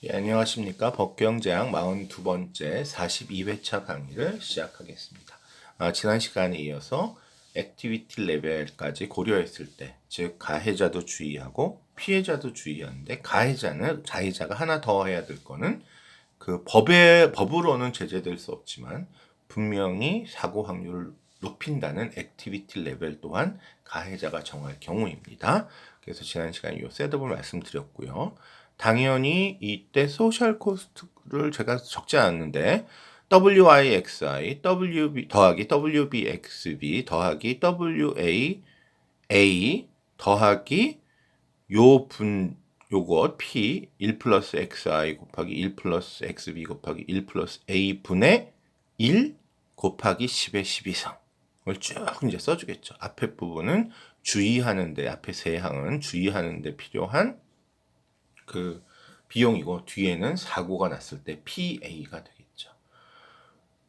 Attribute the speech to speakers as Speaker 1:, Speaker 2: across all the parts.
Speaker 1: 예, 안녕하십니까. 법경제학 42번째 42회차 강의를 시작하겠습니다. 지난 시간에 이어서 액티비티 레벨까지 고려했을 때, 즉 가해자도 주의하고 피해자도 주의하는데 가해자가 하나 더 해야 될 거는 그 법으로는 제재될 수 없지만 분명히 사고 확률을 높인다는 액티비티 레벨 또한 가해자가 정할 경우입니다. 그래서 지난 시간에 이 셋업을 말씀드렸고요. 당연히 이때 소셜 코스트를 제가 적지 않았는데 WIXI, WB 더하기 WBXB 더하기 WAA 더하기 요것 P 1 플러스 XI 곱하기 1 플러스 XB 곱하기 1 플러스 A 분의 1 곱하기 10의 12승을 쭉 이제 써주겠죠. 앞에 부분은 주의하는데, 앞에 세 항은 주의하는데 필요한 그 비용이고, 뒤에는 사고가 났을 때 PA가 되겠죠.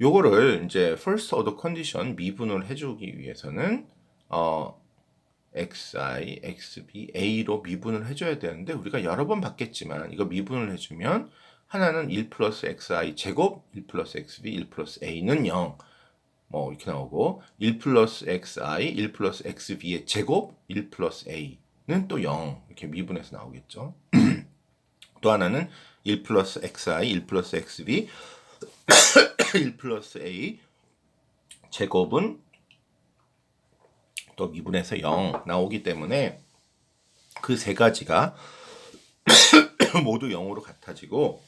Speaker 1: 요거를 이제 first order condition 미분을 해주기 위해서는 XI, XB, A로 미분을 해줘야 되는데 우리가 여러 번 봤겠지만 이거 미분을 해주면 하나는 1 플러스 XI 제곱, 1 플러스 XB, 1 플러스 A는 0 뭐 이렇게 나오고 1 플러스 XI, 1 플러스 XB의 제곱, 1 플러스 A는 또 0 이렇게 미분해서 나오겠죠. 또 하나는 1 플러스 XI, 1 플러스 XB, 1 플러스 A 제곱은 또 미분해서 0 나오기 때문에 그 세 가지가 모두 0으로 같아지고,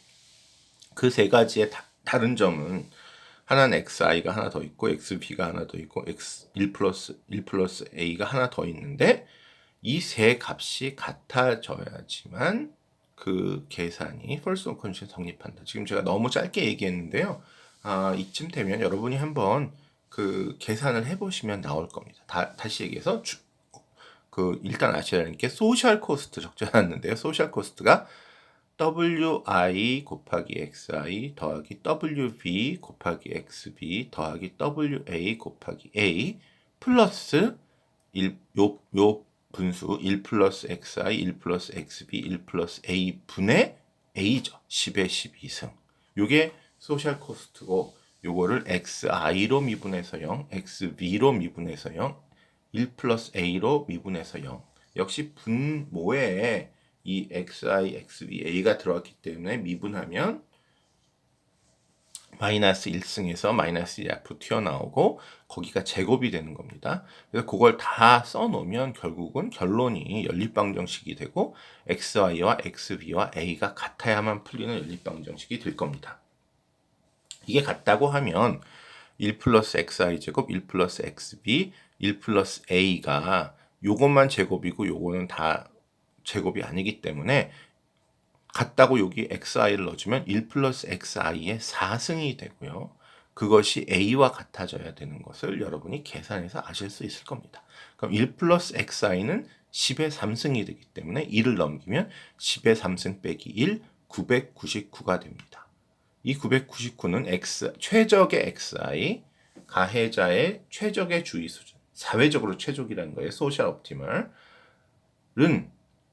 Speaker 1: 그 세 가지의 다른 점은 하나는 XI가 하나 더 있고 XB가 하나 더 있고 1 플러스 A가 하나 더 있는데 이 세 값이 같아져야지만 그 계산이 first order condition 성립한다. 지금 제가 너무 짧게 얘기했는데요. 이쯤 되면 여러분이 한번 그 계산을 해보시면 나올 겁니다. 다시 얘기해서 일단 아셔야 하는 게 소셜 코스트 적지 않았는데요. 소셜 코스트가 WI 곱하기 XI 더하기 WB 곱하기 XB 더하기 WA 곱하기 A 플러스 요 분수 1 플러스 XI, 1 플러스 XB, 1 플러스 A 분의 A죠. 10의 12승. 요게 소셜 코스트고, 요거를 XI로 미분해서 0, XB로 미분해서 0, 1 플러스 A로 미분해서 0. 역시 분모에 이 XI, XB, A가 들어왔기 때문에 미분하면 마이너스 1승에서 마이너스 1 앞으로 튀어나오고 거기가 제곱이 되는 겁니다. 그래서 그걸 다 써놓으면 결국은 결론이 연립방정식이 되고 XI와 XB와 A가 같아야만 풀리는 연립방정식이 될 겁니다. 이게 같다고 하면 1 플러스 XI 제곱, 1 플러스 XB, 1 플러스 A가 요것만 제곱이고 요거는 다 제곱이 아니기 때문에 같다고 여기 XI를 넣어주면 1 플러스 XI의 4승이 되고요. 그것이 A와 같아져야 되는 것을 여러분이 계산해서 아실 수 있을 겁니다. 그럼 1 플러스 XI는 10의 3승이 되기 때문에 1을 넘기면 10의 3승 빼기 1, 999가 됩니다. 이 999는 최적의 XI, 가해자의 최적의 주의 수준, 사회적으로 최적이라는 거예요. 소셜 옵티멀은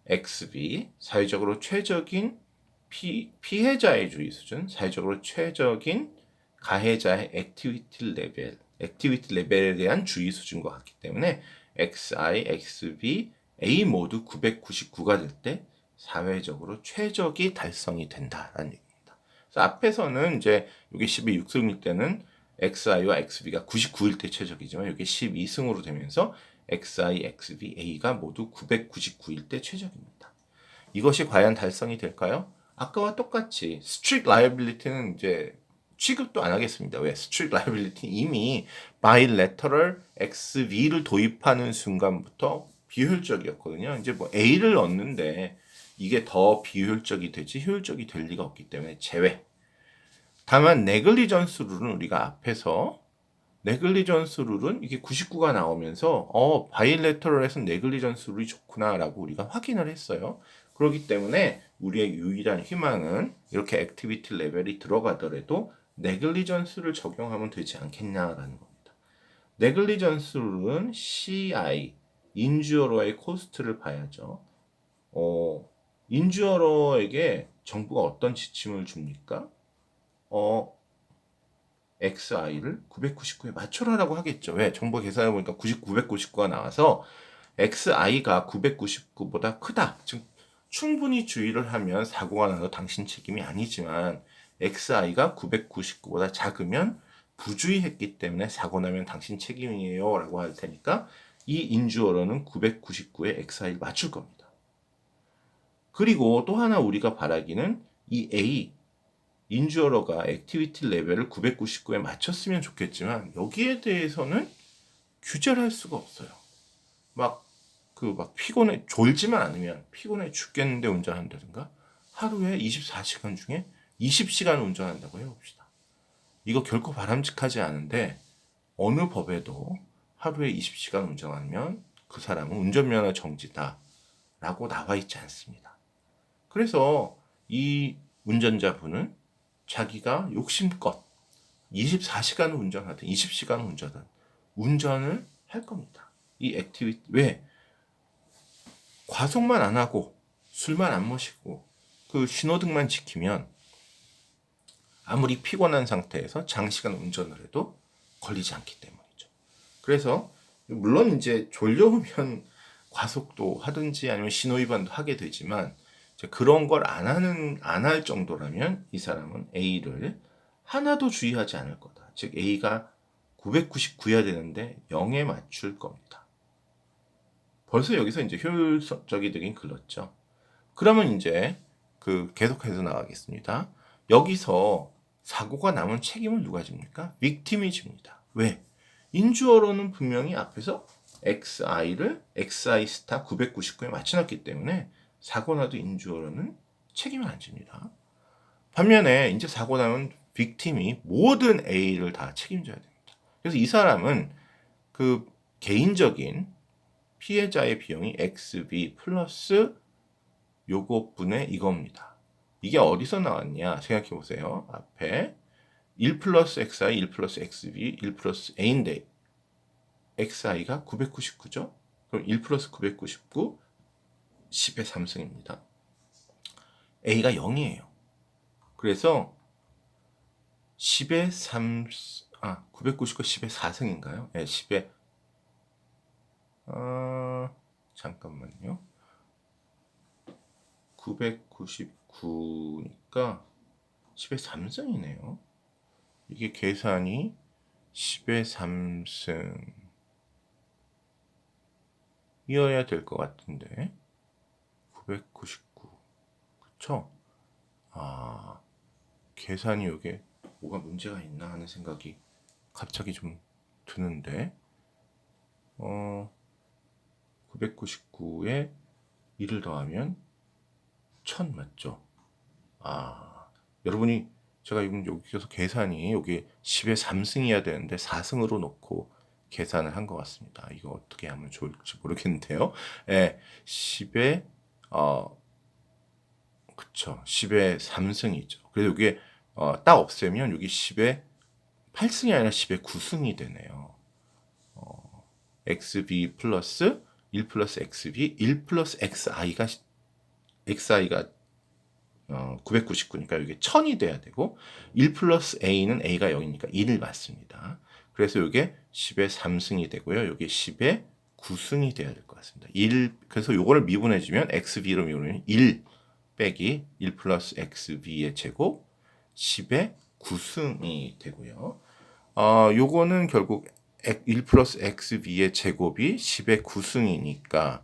Speaker 1: XB, 사회적으로 최적인 피해자의 주의 수준, 사회적으로 최적인 가해자의 액티비티 레벨에 대한 주의 수준과 같기 때문에 XI, XB, A 모두 999가 될 때 사회적으로 최적이 달성이 된다라는 얘기입니다. 그래서 앞에서는 이제 이게 12승일 때는 XI와 XB가 99일 때 최적이지만 이게 12승으로 되면서 XI, XB, A가 모두 999일 때 최적입니다. 이것이 과연 달성이 될까요? 아까와 똑같이 strict liability는 이제 취급도 안 하겠습니다. 왜? strict liability 이미 bilateral XV를 도입하는 순간부터 비효율적이었거든요. 이제 뭐 A를 넣는데 이게 더 비효율적이 되지 효율적이 될 리가 없기 때문에 제외. 다만 네글리전스 룰은 우리가 앞에서 네글리전스 룰은 이게 99가 나오면서 바이레터럴에서 네글리전스 룰이 좋구나라고 우리가 확인을 했어요. 그렇기 때문에 우리의 유일한 희망은 이렇게 액티비티 레벨이 들어가더라도 네글리전스를 적용하면 되지 않겠냐라는 겁니다. 네글리전스 룰은 CI, 인주어러의 코스트를 봐야죠. 인주어러에게 정부가 어떤 지침을 줍니까? XI를 999에 맞춰라라고 하겠죠. 왜? 정부 계산해 보니까 999가 나와서 XI가 999보다 크다. 즉 충분히 주의를 하면 사고가 나도 당신 책임이 아니지만 XI가 999보다 작으면 부주의했기 때문에 사고 나면 당신 책임이에요 라고 할 테니까 이 인주어로는 999에 XI를 맞출 겁니다. 그리고 또 하나 우리가 바라기는 이 A 인주어러가 액티비티 레벨을 999에 맞췄으면 좋겠지만 여기에 대해서는 규제를 할 수가 없어요. 막 피곤해 졸지만 않으면 피곤해 죽겠는데 운전한다든가 하루에 24시간 중에 20시간 운전한다고 해봅시다. 이거 결코 바람직하지 않은데 어느 법에도 하루에 20시간 운전하면 그 사람은 운전면허 정지다 라고 나와 있지 않습니다. 그래서 이 운전자분은 자기가 욕심껏 24시간을 운전하든 20시간을 운전하든 운전을 할 겁니다. 이 액티비티 왜? 과속만 안 하고 술만 안 마시고 그 신호등만 지키면 아무리 피곤한 상태에서 장시간 운전을 해도 걸리지 않기 때문이죠. 그래서 물론 이제 졸려오면 과속도 하든지 아니면 신호위반도 하게 되지만 그런 걸 안 할 정도라면 이 사람은 A를 하나도 주의하지 않을 거다. 즉 A가 999여야 되는데 0에 맞출 겁니다. 벌써 여기서 이제 효율적이 되긴 글렀죠. 그러면 이제 계속해서 나가겠습니다. 여기서 사고가 나면 책임을 누가 집니까? 빅팀이 집니다. 왜? 인주어로는 분명히 앞에서 XI를 XI 스타 999에 맞춰놨기 때문에 사고 나도 인주어로는 책임을 안 집니다. 반면에 이제 사고 나면 빅팀이 모든 A를 다 책임져야 됩니다. 그래서 이 사람은 개인적인 피해자의 비용이 XB 플러스 요것분의 이겁니다. 이게 어디서 나왔냐 생각해 보세요. 앞에 1 플러스 XI, 1 플러스 XB, 1 플러스 A인데 XI가 999죠. 그럼 1 플러스 999 10의 3승입니다. A가 0이에요. 그래서 10의 3, 999 10의 4승인가요? 네, 10의 잠깐만요. 999니까 10의 3승이네요. 이게 계산이 10의 3승이어야 될 것 같은데 999 그쵸? 계산이 이게 뭐가 문제가 있나 하는 생각이 갑자기 좀 드는데 999에 1을 더하면 1000 맞죠? 여러분이 제가 여기서 계산이 여기 10의 3승이어야 되는데 4승으로 놓고 계산을 한 것 같습니다. 이거 어떻게 하면 좋을지 모르겠는데요. 예, 10의 그쵸. 10의 3승이죠. 그래서 이게 딱 없애면 여기 10의 8승이 아니라 10의 9승이 되네요. XB 플러스 1 플러스 XB 1 플러스 XI가 999니까 이게 1000이 돼야 되고 1 플러스 A는 A가 0이니까 1을 맞습니다. 그래서 이게 10의 3승이 되고요. 여기 10의 9승이 돼야 될 것 같습니다. 그래서 요거를 미분해주면 XB로 미분하면 1 빼기 1 플러스 XB의 제곱 10의 9승이 되고요. 요거는 결국 1 플러스 XB의 제곱이 10의 9승이니까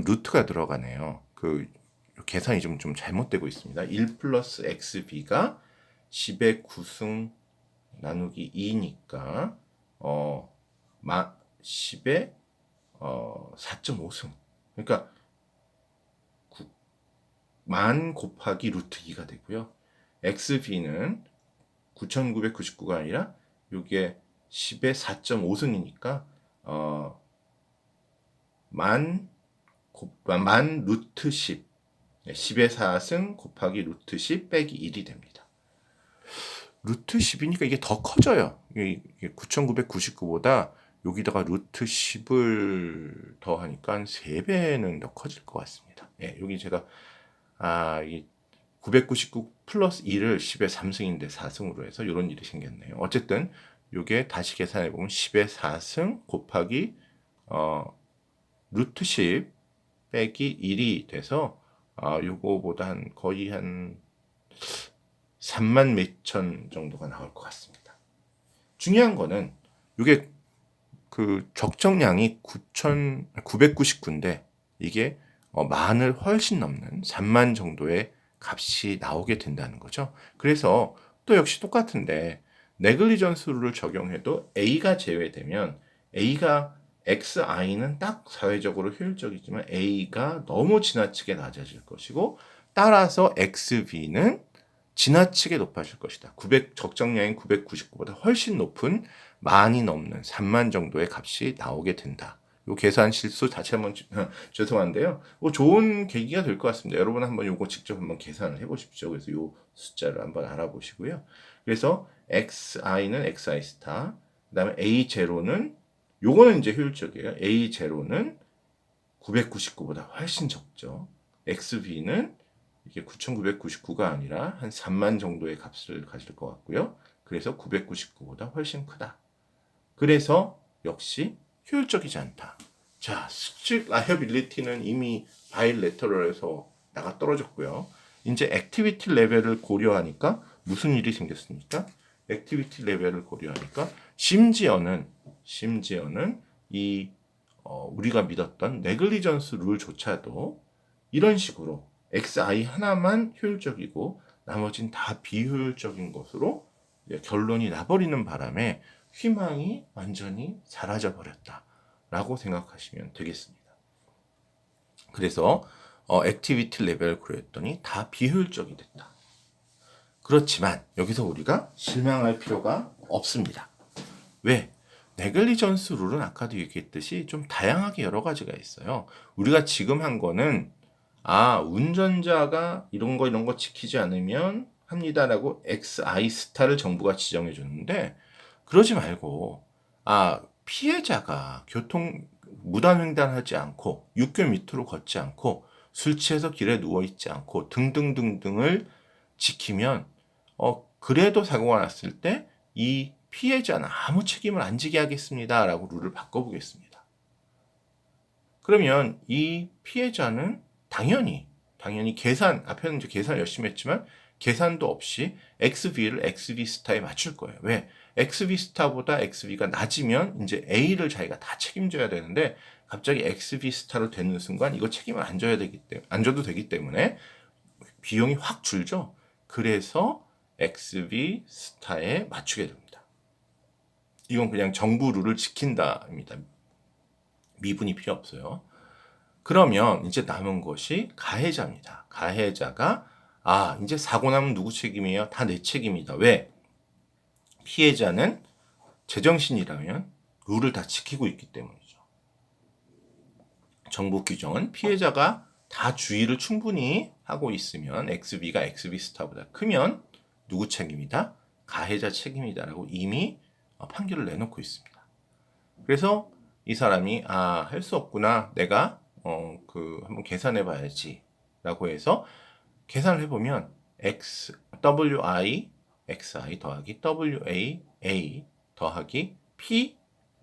Speaker 1: 루트가 들어가네요. 계산이 좀 잘못되고 있습니다. 1 플러스 XB가 10의 9승 나누기 2니까 10의 4.5승 그러니까 10,000 곱하기 루트 2가 되고요. XB는 9,999가 아니라 이게 10의 4.5승이니까 10,000 루트 10 10의 4승 곱하기 루트 10 빼기 1이 됩니다. 루트 10이니까 이게 더 커져요. 이게 9,999보다 여기다가 루트 10을 더하니까 한 3배는 더 커질 것 같습니다. 예, 여기 제가 이게 999 플러스 2를 10의 3승인데 4승으로 해서 이런 일이 생겼네요. 어쨌든 요게 다시 계산해 보면 10의 4승 곱하기 루트 10 빼기 1이 돼서 요거보다 거의 한 3만 몇천 정도가 나올 것 같습니다. 중요한 거는 요게 그 적정량이 999인데 이게 만을 훨씬 넘는 3만 정도의 값이 나오게 된다는 거죠. 그래서 또 역시 똑같은데 네글리전스 룰을 적용해도 A가 제외되면 A가 XI는 딱 사회적으로 효율적이지만 A가 너무 지나치게 낮아질 것이고 따라서 XV는 지나치게 높아질 것이다. 적정량인 999보다 훨씬 높은 만이 넘는 3만 정도의 값이 나오게 된다. 요 계산 실수 다시 한번 죄송한데요. 좋은 계기가 될 것 같습니다. 여러분 한번 요거 직접 한번 계산을 해보십시오. 그래서 요 숫자를 한번 알아보시고요. 그래서 XI는 XI 스타, 그다음에 A0는 요거는 이제 효율적이에요. A0는 999보다 훨씬 적죠. XV는 이게 9,999가 아니라 한 3만 정도의 값을 가질 것 같고요. 그래서 999보다 훨씬 크다. 그래서 역시 효율적이지 않다. 자, 스트릭 라이어빌리티는 이미 바일레터럴에서 나가 떨어졌고요. 이제 액티비티 레벨을 고려하니까 무슨 일이 생겼습니까? 액티비티 레벨을 고려하니까 심지어는 이 우리가 믿었던 네글리전스 룰조차도 이런 식으로 XI 하나만 효율적이고 나머진 다 비효율적인 것으로 결론이 나버리는 바람에 희망이 완전히 사라져 버렸다라고 생각하시면 되겠습니다. 그래서 액티비티 레벨을 고려했더니 다 비효율적이 됐다. 그렇지만 여기서 우리가 실망할 필요가 없습니다. 왜? 네글리전스 룰은 아까도 얘기했듯이 좀 다양하게 여러 가지가 있어요. 우리가 지금 한 거는 운전자가 이런 거 지키지 않으면 합니다라고 XI 스타를 정부가 지정해 줬는데 그러지 말고 피해자가 무단횡단하지 않고 육교 밑으로 걷지 않고 술 취해서 길에 누워 있지 않고 등등등등을 지키면 그래도 사고가 났을 때 이 피해자는 아무 책임을 안 지게 하겠습니다라고 룰을 바꿔보겠습니다. 그러면 이 피해자는 당연히 앞에는 이제 계산 열심히 했지만 계산도 없이 XV를 XV 스타에 맞출 거예요. 왜? XV 스타보다 XV가 낮으면 이제 A를 자기가 다 책임져야 되는데 갑자기 XV 스타로 되는 순간 이거 책임을 안 져도 되기 때문에 비용이 확 줄죠. 그래서 XV 스타에 맞추게 됩니다. 이건 그냥 정부 룰을 지킨다입니다. 미분이 필요 없어요. 그러면 이제 남은 것이 가해자입니다. 가해자가 이제 사고 나면 누구 책임이에요? 다 내 책임이다. 왜? 피해자는 제정신이라면 룰을 다 지키고 있기 때문이죠. 정부 규정은 피해자가 다 주의를 충분히 하고 있으면 XB가 XB 스타보다 크면 누구 책임이다? 가해자 책임이다라고 이미 판결을 내놓고 있습니다. 그래서 이 사람이 할 수 없구나. 내가 한번 계산해 봐야지 라고 해서 계산을 해보면 WI XI 더하기 WA 더하기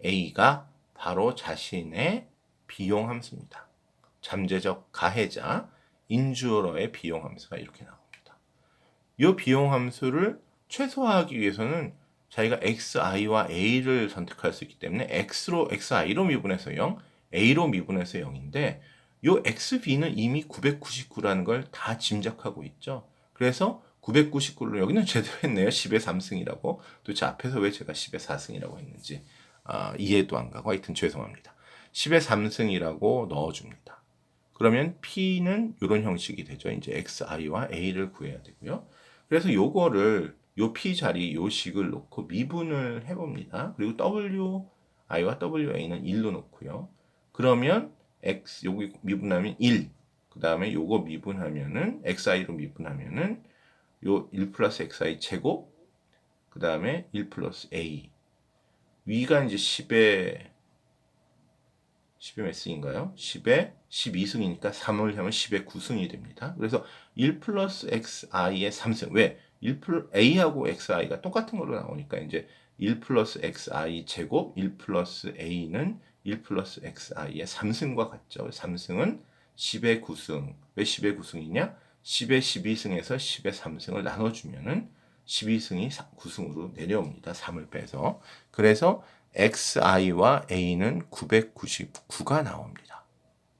Speaker 1: PA가 바로 자신의 비용 함수입니다. 잠재적 가해자 인주어러의 비용 함수가 이렇게 나옵니다. 이 비용 함수를 최소화하기 위해서는 자기가 XI와 A를 선택할 수 있기 때문에 XI로 미분해서 0, A로 미분해서 0인데 요 XB는 이미 999라는 걸 다 짐작하고 있죠. 그래서 999를 여기는 제대로 했네요. 10의 3승이라고. 도대체 앞에서 왜 제가 10의 4승이라고 했는지 이해도 안 가고 하여튼 죄송합니다. 10의 3승이라고 넣어줍니다. 그러면 P는 이런 형식이 되죠. 이제 XI와 A를 구해야 되고요. 그래서 요거를 요 P 자리 요 식을 놓고 미분을 해봅니다. 그리고 WI와 WA는 1로 놓고요. 그러면 X 여기 미분하면 1. 그 다음에 요거 미분하면은 XI로 미분하면은 요 1 플러스 XI 제곱 그 다음에 1 플러스 A 위가 이제 10의 10의 몇 승인가요? 10의 12승이니까 3을 하면 10의 9승이 됩니다. 그래서 1 플러스 xi의 3승. 왜? a하고 xi가 똑같은 걸로 나오니까 이제 1 플러스 xi 제곱 1 플러스 a는 1 플러스 xi의 3승과 같죠. 3승은 10의 9승. 왜 10의 9승이냐? 10의 12승에서 10의 3승을 나눠주면은 12승이 9승으로 내려옵니다. 3을 빼서. 그래서 xi와 a는 999가 나옵니다.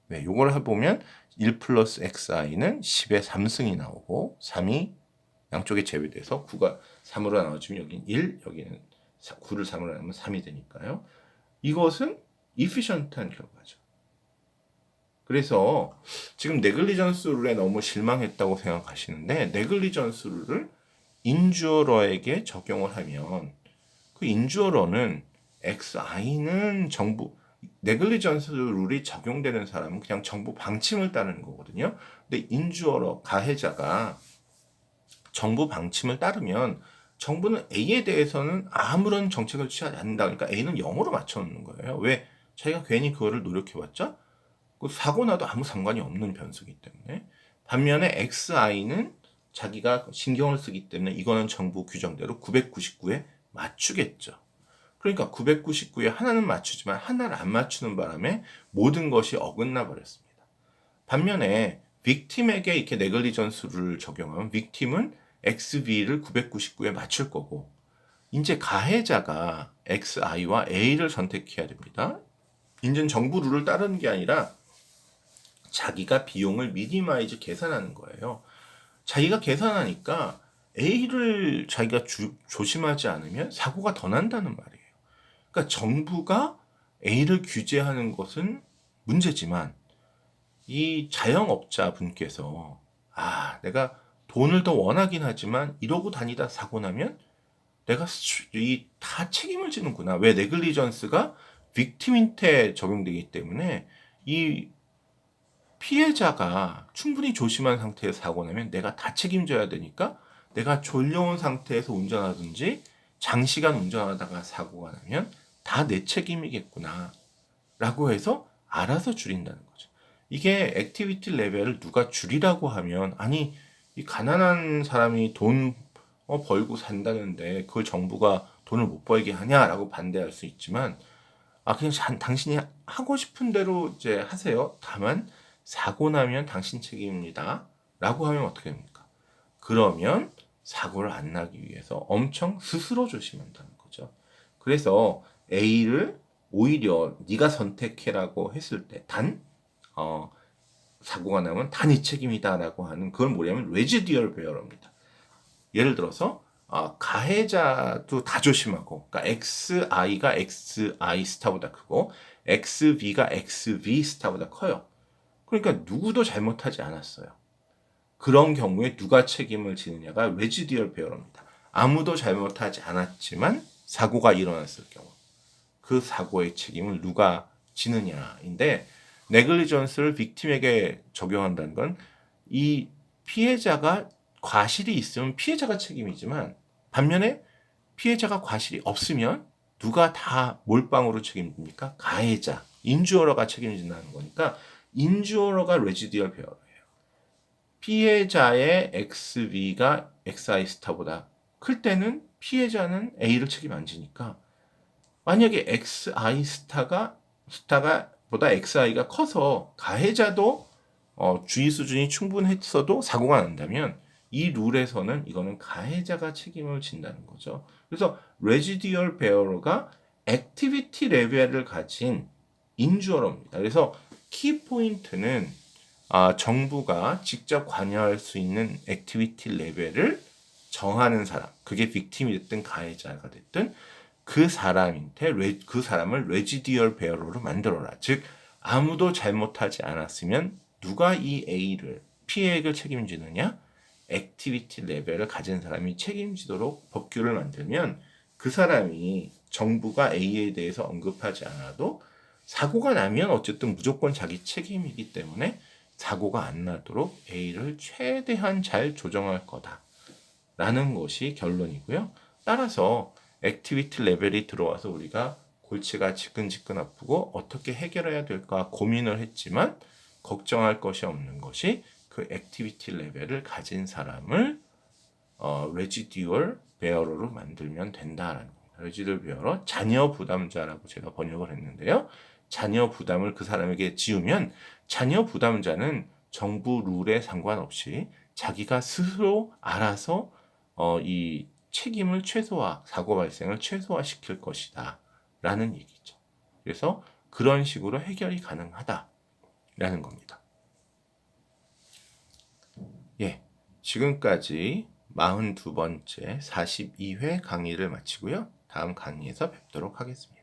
Speaker 1: 왜? 요걸 해보면 1 플러스 xi는 10의 3승이 나오고 3이 양쪽에 제외돼서 9가 3으로 나눠지면 여기는 1, 여기는 9를 3으로 나누면 3이 되니까요. 이것은 efficient한 결과죠. 그래서 지금 네글리전스 룰에 너무 실망했다고 생각하시는데 네글리전스 룰을 인주어러에게 적용을 하면 그 인주어러는 XI는 정부 네글리전스 룰이 적용되는 사람은 그냥 정부 방침을 따르는 거거든요. 근데 인주어러 가해자가 정부 방침을 따르면 정부는 A에 대해서는 아무런 정책을 취하지 않는다. 그러니까 A는 0으로 맞춰놓는 거예요. 왜? 자기가 괜히 그거를 노력해봤자 그 사고 나도 아무 상관이 없는 변수이기 때문에. 반면에 XI는 자기가 신경을 쓰기 때문에 이거는 정부 규정대로 999에 맞추겠죠. 그러니까 999에 하나는 맞추지만 하나를 안 맞추는 바람에 모든 것이 어긋나 버렸습니다. 반면에 빅팀에게 이렇게 네글리전스를 적용하면 빅팀은 XV를 999에 맞출 거고 이제 가해자가 XI와 A를 선택해야 됩니다. 이제는 정부 룰을 따르는 게 아니라 자기가 비용을 미니마이즈 계산하는 거예요. 자기가 계산하니까 A를 자기가 조심하지 않으면 사고가 더 난다는 말이에요. 그러니까 정부가 A를 규제하는 것은 문제지만 이 자영업자분께서 내가 돈을 더 원하긴 하지만 이러고 다니다 사고 나면 내가 다 책임을 지는구나. 왜? 네글리전스가 빅팀한테 적용되기 때문에 이 피해자가 충분히 조심한 상태에서 사고 나면 내가 다 책임져야 되니까 내가 졸려온 상태에서 운전하든지 장시간 운전하다가 사고가 나면 다 내 책임이겠구나 라고 해서 알아서 줄인다는 거죠. 이게 액티비티 레벨을 누가 줄이라고 하면 아니 이 가난한 사람이 돈 벌고 산다는데 그걸 정부가 돈을 못 벌게 하냐라고 반대할 수 있지만 그냥 당신이 하고 싶은 대로 이제 하세요. 다만 사고 나면 당신 책임입니다. 라고 하면 어떻게 됩니까? 그러면 사고를 안 나기 위해서 엄청 스스로 조심한다는 거죠. 그래서 A를 오히려 네가 선택해라고 했을 때 사고가 나면 다 네 책임이다라고 하는 그걸 뭐냐면 레지듀얼 베어러입니다. 예를 들어서 가해자도 다 조심하고 그러니까 XI가 XI 스타보다 크고 XV가 XV 스타보다 커요. 그러니까 누구도 잘못하지 않았어요. 그런 경우에 누가 책임을 지느냐가 레지듀얼 베어러입니다. 아무도 잘못하지 않았지만 사고가 일어났을 경우 그 사고의 책임을 누가 지느냐인데 네글리전스를 빅팀에게 적용한다는 건 이 피해자가 과실이 있으면 피해자가 책임이지만 반면에 피해자가 과실이 없으면 누가 다 몰빵으로 책임집니까? 가해자, 인주어러가 책임진다는 거니까 인주어러가 레지듀얼 베어러예요. 피해자의 XV가 XI 스타보다 클 때는 피해자는 A를 책임 안 지니까 만약에 XI 스타가 보다 XI가 커서 가해자도 주의 수준이 충분했어도 사고가 난다면 이 룰에서는 이거는 가해자가 책임을 진다는 거죠. 그래서 레지듀얼 베어러가 액티비티 레벨을 가진 인주어러입니다. 그래서 키 포인트는 정부가 직접 관여할 수 있는 액티비티 레벨을 정하는 사람, 그게 빅팀이 됐든 가해자가 됐든 그 사람한테 그 사람을 레지듀얼 베어러로 만들어라. 즉 아무도 잘못하지 않았으면 누가 이 A를 피해액을 책임지느냐? 액티비티 레벨을 가진 사람이 책임지도록 법규를 만들면 그 사람이 정부가 A에 대해서 언급하지 않아도 사고가 나면 어쨌든 무조건 자기 책임이기 때문에 사고가 안 나도록 A를 최대한 잘 조정할 거다라는 것이 결론이고요. 따라서 액티비티 레벨이 들어와서 우리가 골치가 지끈지끈 아프고 어떻게 해결해야 될까 고민을 했지만 걱정할 것이 없는 것이 그 액티비티 레벨을 가진 사람을 레지듀얼 베어러로 만들면 된다라는 겁니다. 레지듀얼 베어러, 자녀 부담자라고 제가 번역을 했는데요. 자녀 부담을 그 사람에게 지우면 자녀 부담자는 정부 룰에 상관없이 자기가 스스로 알아서 이 책임을 최소화, 사고 발생을 최소화시킬 것이다 라는 얘기죠. 그래서 그런 식으로 해결이 가능하다라는 겁니다. 예, 지금까지 42번째 42회 강의를 마치고요. 다음 강의에서 뵙도록 하겠습니다.